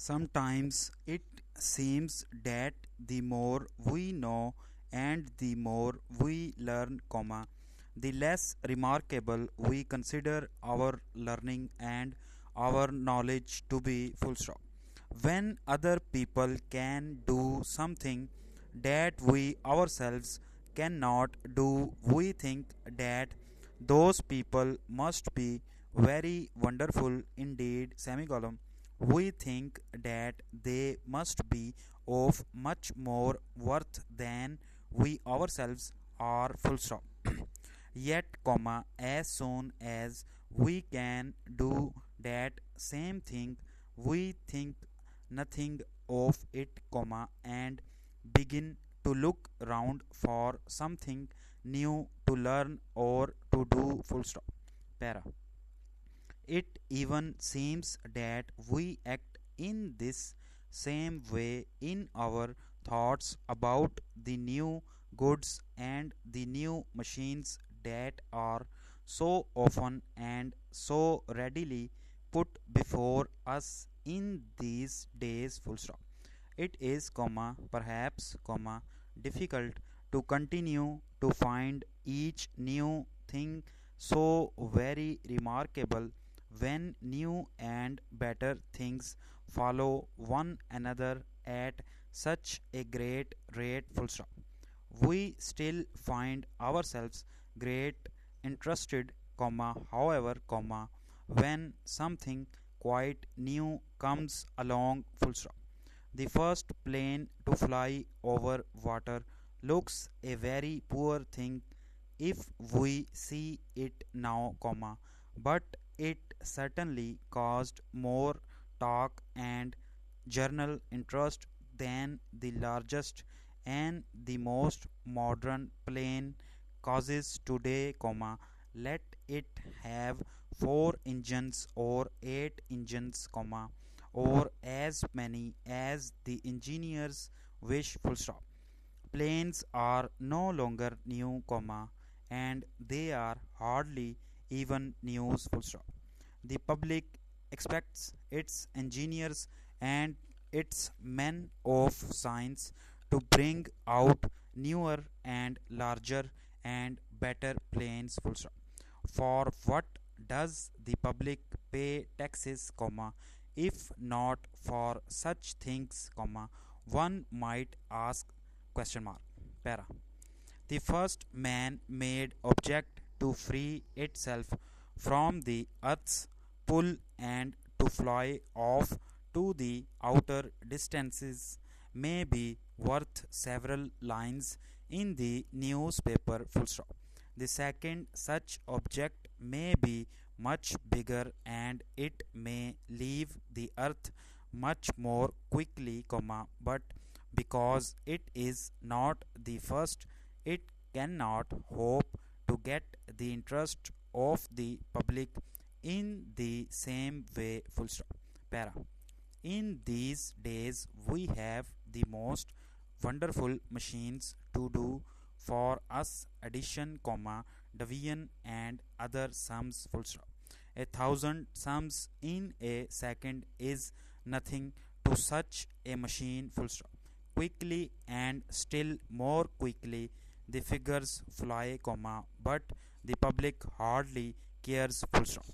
Sometimes it seems that the more we know and the more we learn, the less remarkable we consider our learning and our knowledge to be, full stop. When other people can do something that we ourselves cannot do, we think that those people must be very wonderful indeed, semicolon. We think that they must be of much more worth than we ourselves are, full stop. Yet, as soon as we can do that same thing, we think nothing of it, and begin to look round for something new to learn or to do, full stop. Para. It even seems that we act in this same way in our thoughts about the new goods and the new machines that are so often and so readily put before us in these days, full stop. It is, perhaps, difficult to continue to find each new thing so very remarkable when new and better things follow one another at such a great rate, full stop. We still find ourselves great interested, however, when something quite new comes along, full stop. The first plane to fly over water looks a very poor thing if we see it now, but it certainly caused more talk and journal interest than the largest and the most modern plane causes today, let it have 4 engines or 8 engines, or as many as the engineers wish, full stop. Planes are no longer new, and they are hardly even news, full stop. The public expects its engineers and its men of science to bring out newer and larger and better planes, full stop. For what does the public pay taxes, if not for such things, one might ask, question mark. Para. The first man made object to free itself from the earth's pull and to fly off to the outer distances may be worth several lines in the newspaper, full stop. The second such object may be much bigger and it may leave the earth much more quickly, but because it is not the first, it cannot hope to get the interest of the public in the same way, full stop. Para. In these days, we have the most wonderful machines to do for us addition, division, and other sums, full stop. 1,000 sums in a second is nothing to such a machine, full stop. Quickly and still more quickly the figures fly, but the public hardly cares, full stop.